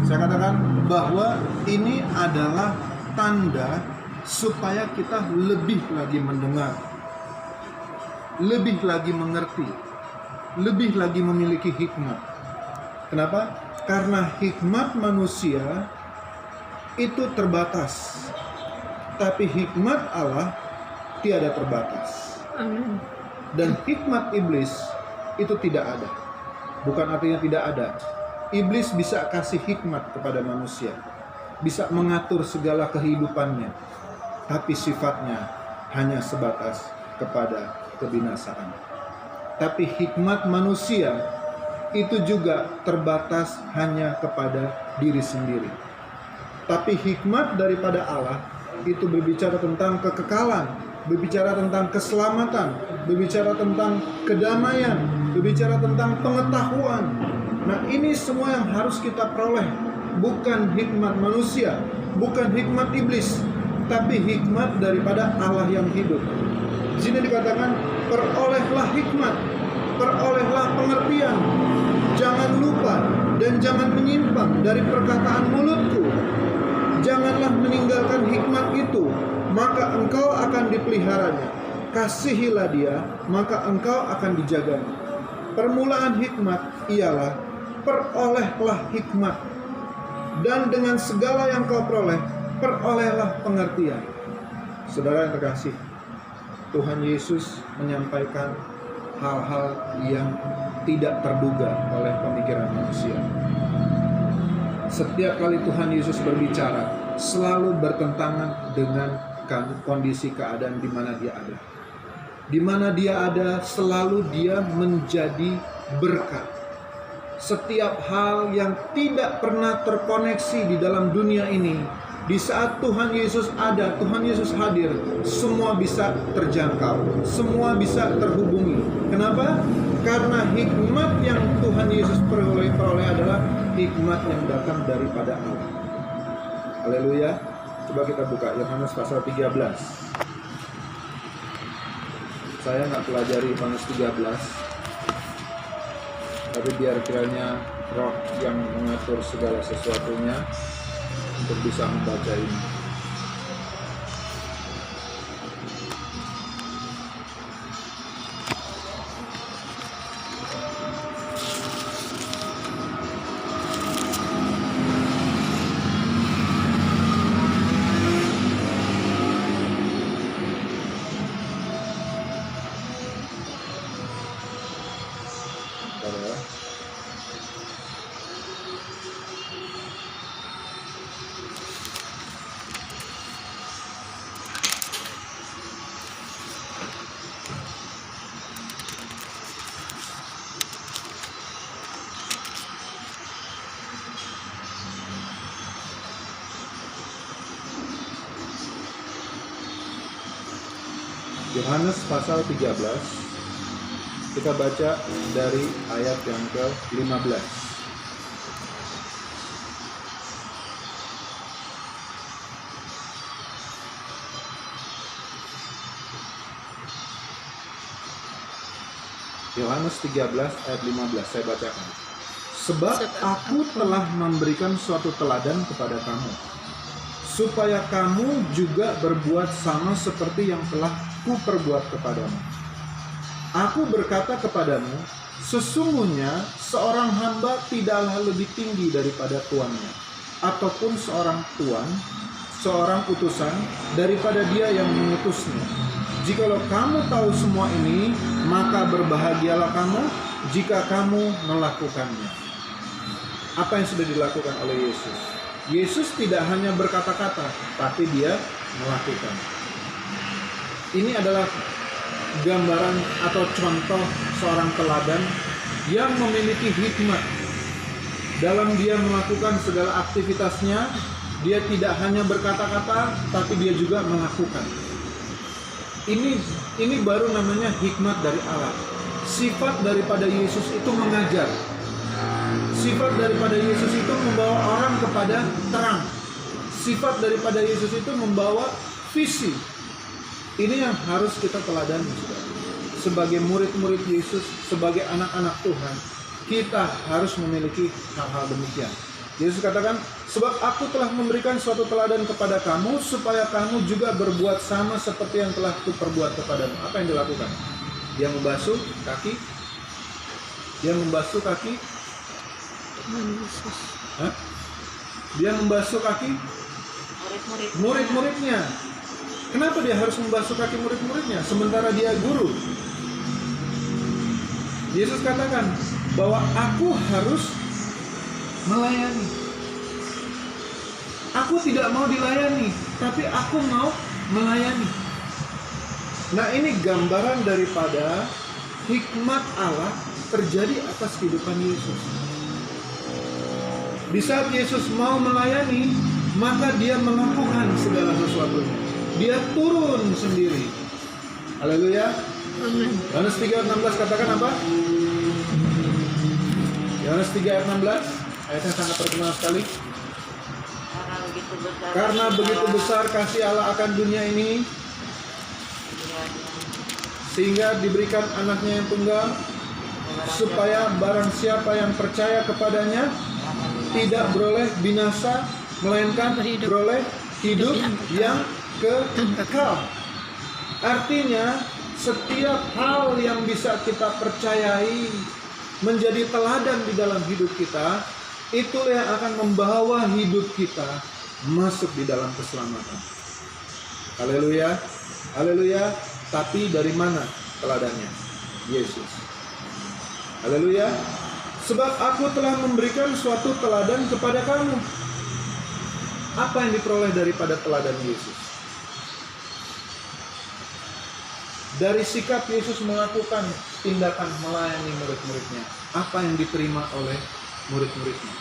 Saya katakan bahwa ini adalah tanda supaya kita lebih lagi mendengar, lebih lagi mengerti, lebih lagi memiliki hikmat. Kenapa? Karena hikmat manusia itu terbatas, tapi hikmat Allah tiada terbatas. Amin. Dan hikmat iblis itu tidak ada. Bukan artinya tidak ada. Iblis bisa kasih hikmat kepada manusia, bisa mengatur segala kehidupannya, tapi sifatnya hanya sebatas kepada kebinasaan. Tapi hikmat manusia itu juga terbatas hanya kepada diri sendiri. Tapi hikmat daripada Allah itu berbicara tentang kekekalan, berbicara tentang keselamatan, berbicara tentang kedamaian, berbicara tentang pengetahuan. Nah, ini semua yang harus kita peroleh, bukan hikmat manusia, bukan hikmat iblis, tapi hikmat daripada Allah yang hidup. Di sini dikatakan, perolehlah hikmat, perolehlah pengertian. Jangan lupa dan jangan menyimpang dari perkataan mulutku. Janganlah meninggalkan hikmat itu, maka engkau akan dipeliharanya. Kasihilah dia, maka engkau akan dijaganya. Permulaan hikmat ialah perolehlah hikmat, dan dengan segala yang kau peroleh, perolehlah pengertian. Saudara yang terkasih, Tuhan Yesus menyampaikan hal-hal yang tidak terduga oleh pemikiran manusia. Setiap kali Tuhan Yesus berbicara, selalu bertentangan dengan kondisi keadaan di mana dia ada. Di mana dia ada, selalu dia menjadi berkat. Setiap hal yang tidak pernah terkoneksi di dalam dunia ini, di saat Tuhan Yesus ada, Tuhan Yesus hadir, semua bisa terjangkau, semua bisa terhubungi. Kenapa? Karena hikmat yang Tuhan Yesus peroleh adalah hikmat yang datang daripada Allah. Haleluya. Coba kita buka Yohanes pasal 13. Saya nggak pelajari Yohanes 13, tapi biar kiranya Roh yang mengatur segala sesuatunya untuk bisa membaca ini. Yohanes pasal 13, kita baca dari ayat yang ke-15. Yohanes 13 ayat 15, saya bacakan. Sebab aku telah memberikan suatu teladan kepada kamu, supaya kamu juga berbuat sama seperti yang telah kuperbuat kepadamu. Aku berkata kepadamu, sesungguhnya seorang hamba tidaklah lebih tinggi daripada tuannya, ataupun seorang tuan, seorang utusan daripada dia yang mengutusnya. Jikalau kamu tahu semua ini, maka berbahagialah kamu jika kamu melakukannya. Apa yang sudah dilakukan oleh Yesus? Yesus tidak hanya berkata-kata, tapi dia melakukan. Ini adalah gambaran atau contoh seorang teladan yang memiliki hikmat dalam dia melakukan segala aktivitasnya. Dia tidak hanya berkata-kata, tapi dia juga melakukan. Ini baru namanya hikmat dari Allah. Sifat daripada Yesus itu mengajar. Sifat daripada Yesus itu membawa orang kepada terang. Sifat daripada Yesus itu membawa visi. Ini yang harus kita teladani. Sebagai murid-murid Yesus, sebagai anak-anak Tuhan, kita harus memiliki hal-hal demikian. Yesus katakan, sebab aku telah memberikan suatu teladan kepada kamu, supaya kamu juga berbuat sama seperti yang telah kuperbuat kepadamu. Apa yang dilakukan? Dia membasuh kaki. Dia membasuh kaki. Hah? Dia membasuh kaki murid-muridnya. Kenapa dia harus membasuh kaki murid-muridnya sementara dia guru? Yesus katakan bahwa aku harus melayani. Aku tidak mau dilayani, tapi aku mau melayani. Nah, ini gambaran daripada hikmat Allah terjadi atas kehidupan Yesus. Di saat Yesus mau melayani, maka dia melakukan segala sesuatunya. Dia turun sendiri. Haleluya. Amin. Yohanes 3:16 katakan apa? Yohanes 3 ayat 16, ayatnya sangat terkenal sekali. Karena begitu besar kasih Allah akan dunia ini, sehingga diberikan anaknya yang tunggal, supaya barang siapa yang percaya kepadanya tidak beroleh binasa, melainkan beroleh hidup yang kekal. Artinya setiap hal yang bisa kita percayai menjadi teladan di dalam hidup kita, itulah yang akan membawa hidup kita masuk di dalam keselamatan. Haleluya, haleluya. Tapi dari mana teladannya? Yesus. Haleluya. Sebab aku telah memberikan suatu teladan kepada kamu. Apa yang diperoleh daripada teladan Yesus? Dari sikap Yesus melakukan tindakan melayani murid-muridnya, apa yang diterima oleh murid-muridnya?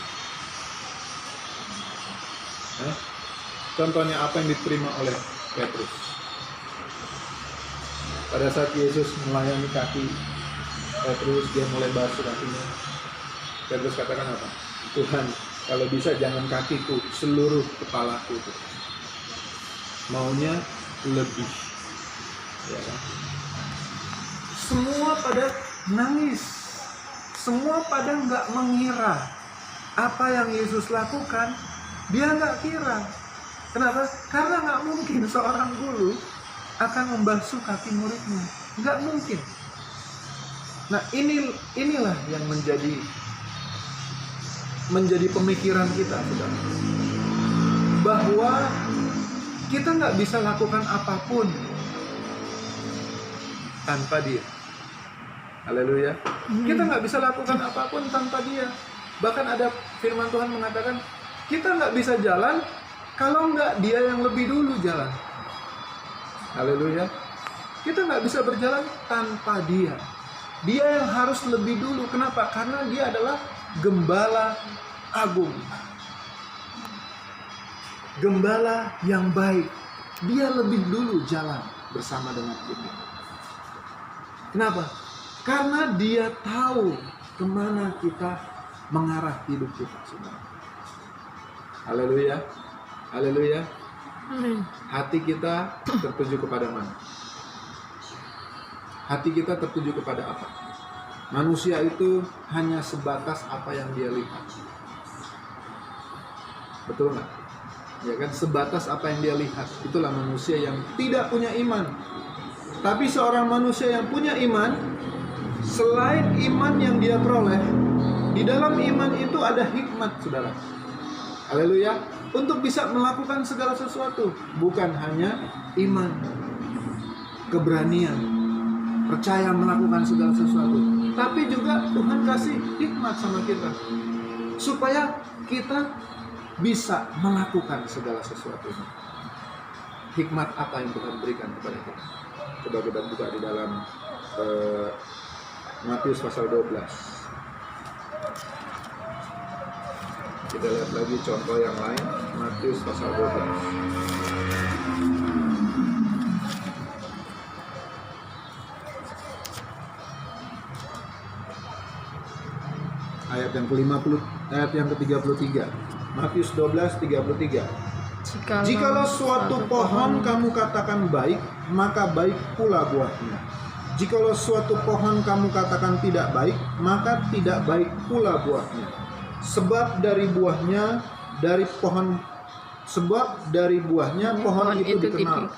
Contohnya apa yang diterima oleh Petrus? Pada saat Yesus melayani kaki Petrus, dia mulai basuh kakinya. Petrus katakan apa? Tuhan, kalau bisa jangan kakiku, seluruh kepalaku itu. Maunya lebih. Ya kan? Semua pada nangis. Semua pada nggak mengira apa yang Yesus lakukan. Dia nggak kira. Kenapa? Karena nggak mungkin seorang guru akan membasuh kaki muridnya. Nggak mungkin. Nah, inilah yang menjadi pemikiran kita, saudara. Bahwa kita nggak bisa lakukan apapun tanpa Dia. Haleluya. Kita nggak bisa lakukan apapun tanpa Dia. Bahkan ada firman Tuhan mengatakan, kita nggak bisa jalan kalau nggak Dia yang lebih dulu jalan. Haleluya. Kita nggak bisa berjalan tanpa Dia. Dia yang harus lebih dulu. Kenapa? Karena Dia adalah Gembala agung. Gembala yang baik. Dia lebih dulu jalan bersama dengan kita. Kenapa? Karena Dia tahu kemana kita mengarah hidup kita, saudara. Haleluya. Haleluya. Amin. Hati kita tertuju kepada mana? Hati kita tertuju kepada apa? Manusia itu hanya sebatas apa yang dia lihat. Betul nggak? Ya kan, sebatas apa yang dia lihat. Itulah manusia yang tidak punya iman. Tapi seorang manusia yang punya iman, selain iman yang dia peroleh, di dalam iman itu ada hikmat, saudara. Haleluya. Untuk bisa melakukan segala sesuatu. Bukan hanya iman, keberanian, percaya melakukan segala sesuatu, tapi juga Tuhan kasih hikmat sama kita supaya kita bisa melakukan segala sesuatu. Hikmat apa yang Tuhan berikan kepada kita? Coba kita buka di dalam Matius pasal 12. Kita lihat lagi contoh yang lain. Matius pasal 12. Ayat yang ke-50, ayat yang ke-33. Matius 12:33. Jikalau suatu pohon kamu katakan baik, maka baik pula buahnya. Jikalau suatu pohon kamu katakan tidak baik, maka tidak baik pula buahnya. Sebab dari buahnya pohon itu dikenal.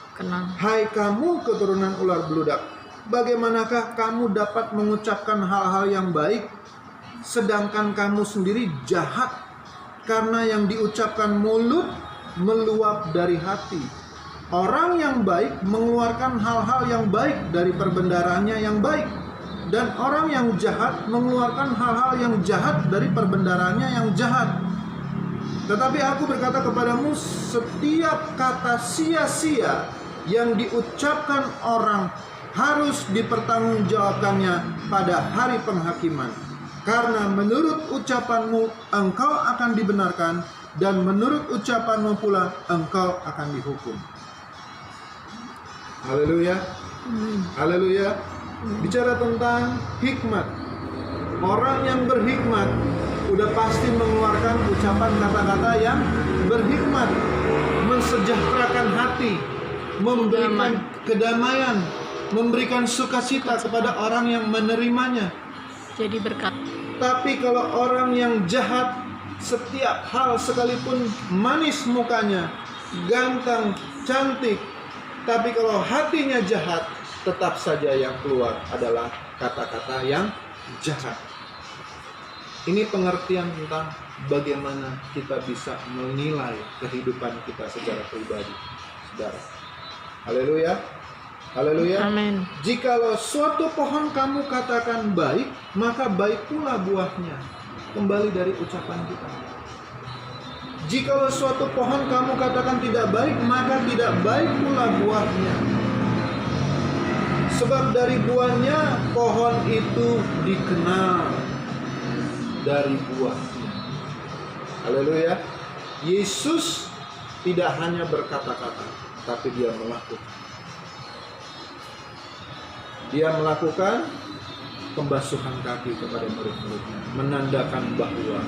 Hai kamu keturunan ular beludak, bagaimanakah kamu dapat mengucapkan hal-hal yang baik, sedangkan kamu sendiri jahat? Karena yang diucapkan mulut meluap dari hati. Orang yang baik mengeluarkan hal-hal yang baik dari perbendaharanya yang baik, dan orang yang jahat mengeluarkan hal-hal yang jahat dari perbendaharanya yang jahat. Tetapi aku berkata kepadamu, setiap kata sia-sia yang diucapkan orang harus dipertanggungjawabkannya pada hari penghakiman. Karena menurut ucapanmu engkau akan dibenarkan, dan menurut ucapanmu pula engkau akan dihukum. Haleluya. Haleluya. Bicara tentang hikmat. Orang yang berhikmat udah pasti mengeluarkan ucapan kata-kata yang berhikmat, mensejahterakan hati, memberikan kedamaian, memberikan sukacita kepada orang yang menerimanya. Jadi berkat. Tapi kalau orang yang jahat, setiap hal sekalipun manis mukanya, ganteng, cantik, tapi kalau hatinya jahat, tetap saja yang keluar adalah kata-kata yang jahat. Ini pengertian tentang bagaimana kita bisa menilai kehidupan kita secara pribadi, saudara. Haleluya. Haleluya. Amin. Jikalau suatu pohon kamu katakan baik, maka baik pula buahnya. Kembali dari ucapan kita. Jikalau suatu pohon kamu katakan tidak baik, maka tidak baik pula buahnya. Sebab dari buahnya pohon itu dikenal. Dari buahnya. Haleluya. Yesus tidak hanya berkata-kata, tapi dia melakukan. Dia melakukan pembasuhan kaki kepada murid-muridnya, menandakan bahwa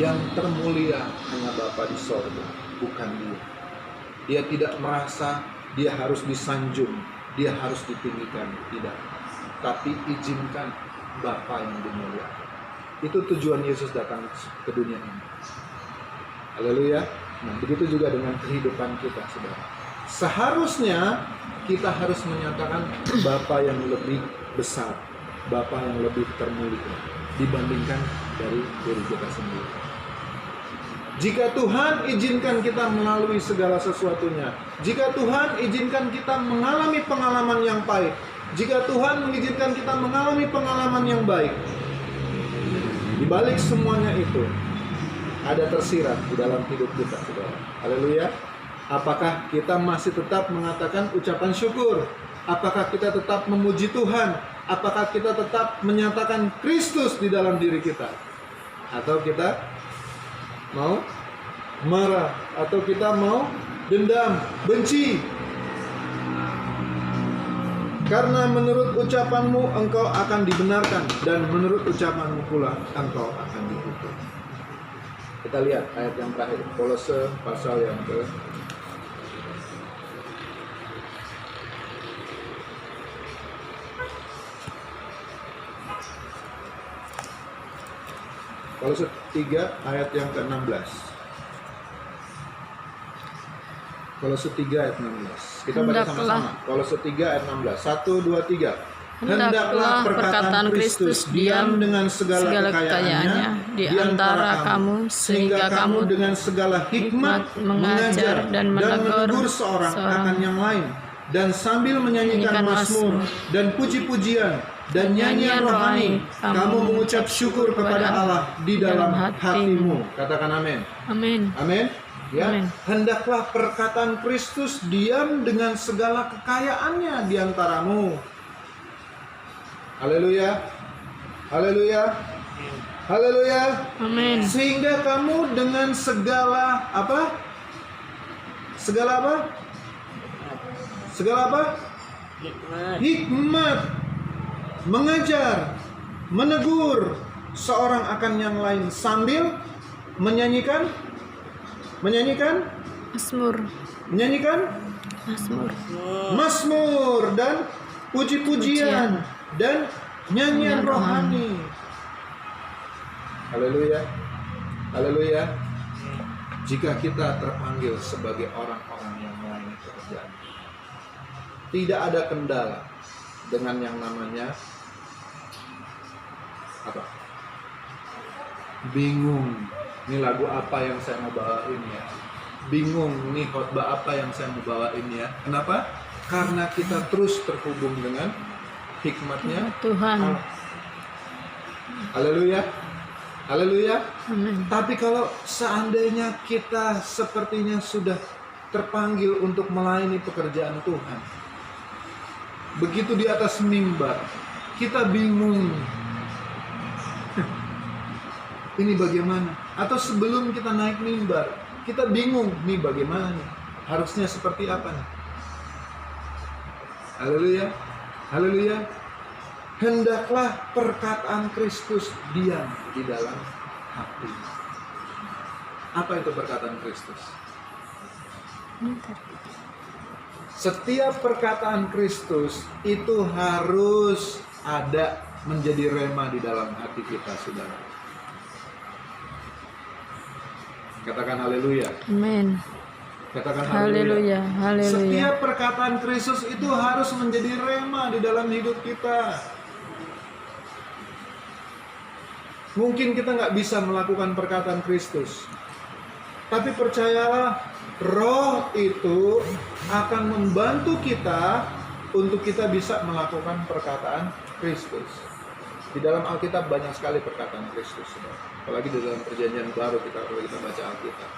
yang termulia hanya Bapa di sorga, bukan dia. Dia tidak merasa dia harus disanjung, dia harus ditinggikan, tidak. Tapi izinkan Bapa yang dimuliakan. Itu tujuan Yesus datang ke dunia ini. Haleluya. Nah, begitu juga dengan kehidupan kita, saudara. Seharusnya kita harus menyatakan Bapa yang lebih besar, Bapa yang lebih termulia dibandingkan dari diri kita sendiri. Jika Tuhan izinkan kita melalui segala sesuatunya, jika Tuhan izinkan kita mengalami pengalaman yang pahit, jika Tuhan mengizinkan kita mengalami pengalaman yang baik, di balik semuanya itu ada tersirat di dalam hidup kita, saudara. Haleluya. Apakah kita masih tetap mengatakan ucapan syukur? Apakah kita tetap memuji Tuhan? Apakah kita tetap menyatakan Kristus di dalam diri kita? Atau kita mau marah? Atau kita mau dendam, benci? Karena menurut ucapanmu engkau akan dibenarkan, dan menurut ucapanmu pula engkau akan dihukum. Kita lihat ayat yang terakhir, Kolose pasal yang ke Kolose 3 ayat yang ke-16. Kolose 3 ayat 16. Kita baca sama-sama. Kolose 3 ayat 16. 1, 2, 3. Hendaklah perkataan Kristus diam dengan segala kekayaannya di antara kamu, sehingga kamu dengan segala hikmat mengajar dan menegur seorang akan yang lain, dan sambil menyanyikan mazmur dan puji-pujian dan nyanyian rohani, kamu mengucap syukur kepada Allah di dalam hatimu. Katakan amin. Amin. Amin. Ya, Amin. hendaklah perkataan Kristus diam dengan segala kekayaannya di antaramu. Haleluya. Haleluya. Haleluya. Amin. Sehingga kamu dengan segala apa? Segala apa? Segala apa? Hikmat. Mengajar, menegur seorang akan yang lain sambil menyanyikan Mazmur. Mazmur dan puji-pujian dan nyanyian rohani. Haleluya. Haleluya. Jika kita terpanggil sebagai orang-orang yang melayani pekerjaan, tidak ada kendala dengan yang namanya apa? Bingung. Ini lagu apa yang saya mau bawain ya? Bingung nih khotbah apa yang saya mau bawain ya? Kenapa? Karena kita terus terhubung dengan hikmatnya Tuhan. Allah. Haleluya. Haleluya. Amin. Tapi kalau seandainya kita sepertinya sudah terpanggil untuk melayani pekerjaan Tuhan, begitu di atas mimbar kita bingung, ini bagaimana? Atau sebelum kita naik mimbar kita bingung, nih bagaimana nih? Harusnya seperti apa nih? Haleluya. Haleluya. Hendaklah perkataan Kristus diam di dalam hati. Apa itu perkataan Kristus? Setiap perkataan Kristus itu harus ada, menjadi rema di dalam hati kita, saudara. Katakan haleluya. Amin. Katakan Haleluya. Haleluya. Setiap perkataan Kristus itu harus menjadi rema di dalam hidup kita. Mungkin kita nggak bisa melakukan perkataan Kristus, tapi percayalah, Roh itu akan membantu kita untuk kita bisa melakukan perkataan Kristus. Di dalam Alkitab banyak sekali perkataan Kristus, apalagi di dalam Perjanjian Baru kalau kita baca Alkitab.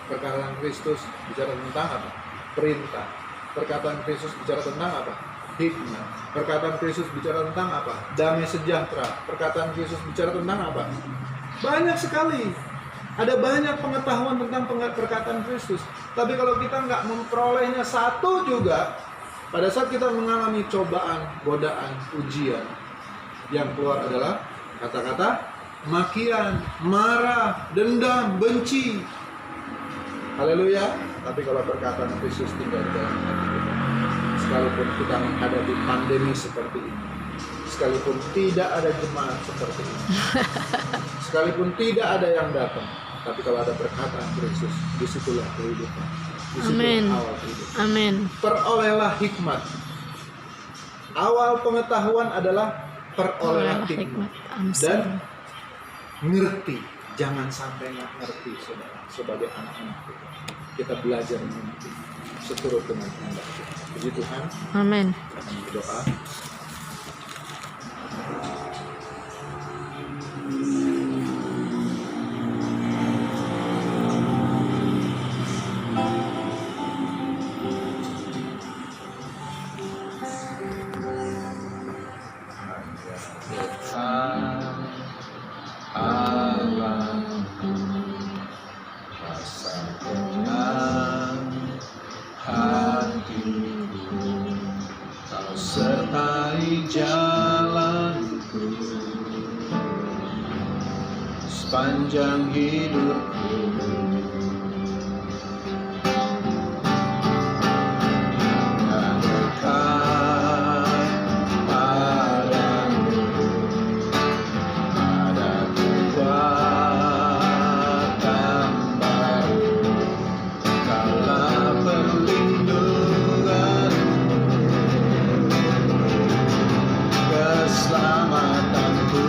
Perkataan Kristus bicara tentang apa? Perintah. Perkataan Kristus bicara tentang apa? Hikmat. Perkataan Kristus bicara tentang apa? Damai sejahtera. Perkataan Kristus bicara tentang apa? Banyak sekali. Ada banyak pengetahuan tentang perkataan Kristus. Tapi kalau kita nggak memperolehnya satu juga, pada saat kita mengalami cobaan, godaan, ujian, yang keluar adalah kata-kata makian, marah, dendam, benci. Haleluya. Tapi kalau perkataan Kristus tinggal di dalam hati kita, sekalipun kita menghadapi pandemi seperti ini, sekalipun tidak ada jemaat seperti ini, sekalipun tidak ada yang datang, tapi kalau ada perkataan Kristus, disitulah kehidupan, disitulah Amin. awal kehidupan. Amin. Perolehlah hikmat. Awal pengetahuan adalah perolehlah hikmat. Dan ngerti. Jangan sampai nggak ngerti, saudara. Sebagai anak-anak kita belajar mengerti seturut dengan kehendak kita. Puji Tuhan. Amin. Kami berdoa. Sertai jalanku sepanjang hidupku, hingga dekat padamu, ada kekuatan baru, kaulah perlindungan, keselamatanku.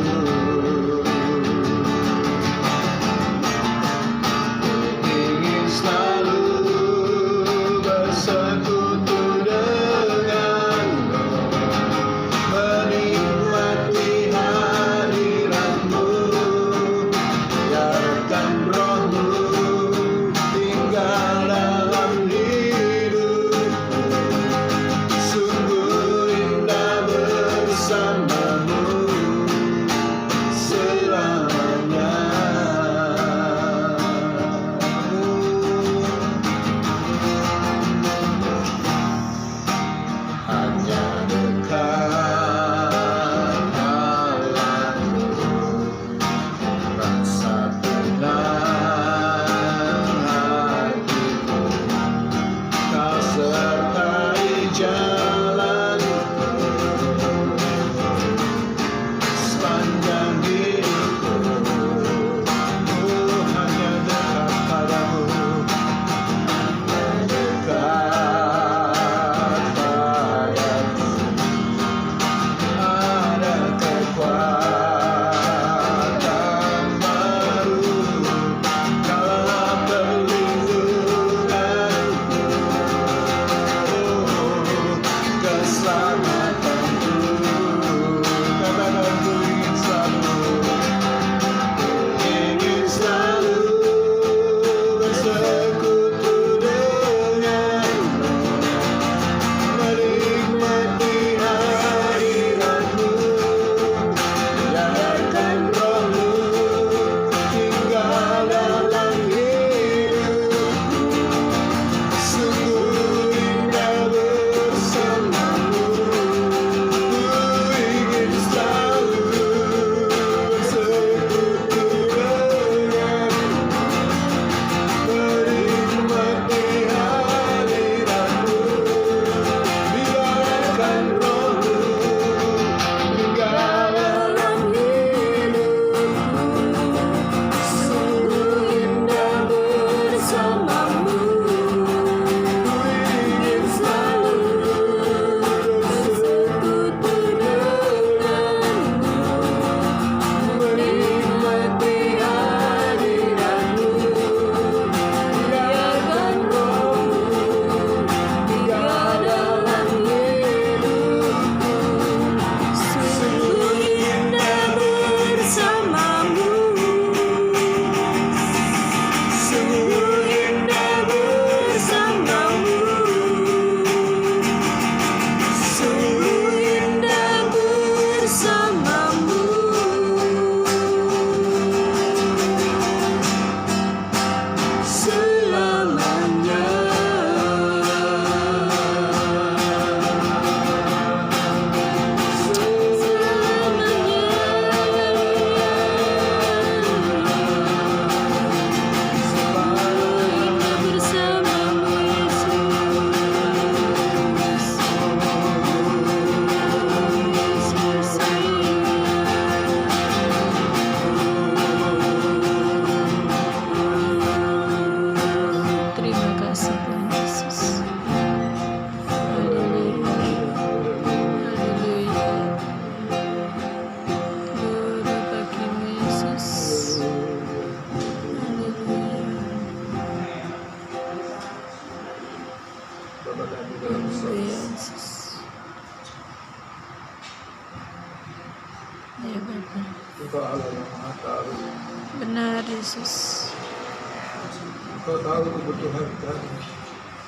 Kau tahu kebutuhan kami,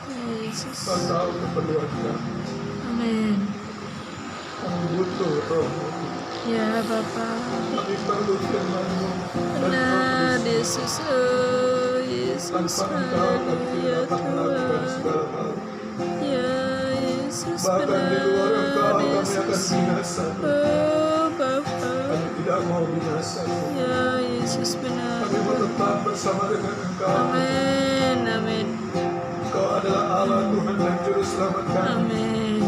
Ya Yesus. Kau tahu keperluan kami. Amin. Kami butuh Roh-Mu. Ya Bapa. Kami perlu firman-Mu dan Benar Roh-Mu. Yesus. Oh Yesus. Tanpa Engkau kami tidak dapat melakukan segala hal. Ya Yesus. Bahkan di luar Engkau Benar kami akan Yesus. binasa. Oh Bapa. Kami tidak mau binasa. Ya Yesus benar. Kami mau tetap bersama dengan Engkau. Amin. Amin. Engkau adalah Allah Tuhan dan Juru Selamat kami, Amin.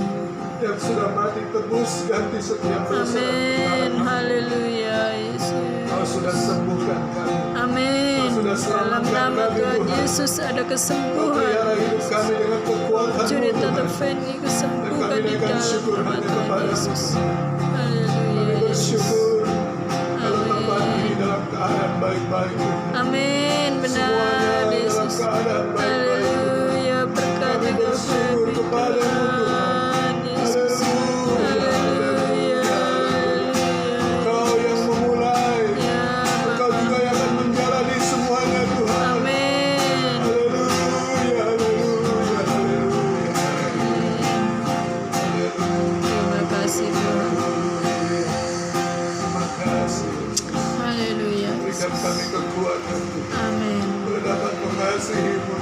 yang sudah mati tebus ganti setiap dosa dan Amin. kesalahan. Haleluya Kau Yesus. sudah sembuhkan kami. Amin. Kau sudah Dalam selamatkan nama kami, Tuhan Tuhan. Yesus ada Kau kesembuhan. pelihara hidup kami dengan kekuatan-Mu, Curi Tuhan. tetap Feni Dan kesembuhan kami di akan dalam syukur nama hanya Tuhan kepada-Mu, Yesus. Tuhan. Kami Haleluya Yesus. bersyukur kalau Amin. tempat ini dalam keadaan baik-baik, Tuhan. Amin. Benar Semuanya dalam Yesus. keadaan baik-baik, Tuhan. Haleluya. Berkat Kami Engkau bersyukur Feni kepada-Mu, Tuhan. Tuhan Yesus. Haleluya, Haleluya. Haleluya. Kau yang memulai, Ya Engkau Bapa. juga yang akan menjalani semuanya, Tuhan. Amin. Haleluya, haleluya, haleluya. Terima kasih Tuhan. Terima kasih. Haleluya. Berikan kami kekuatan, Tuhan, Amin. untuk dapat mengasihi-Mu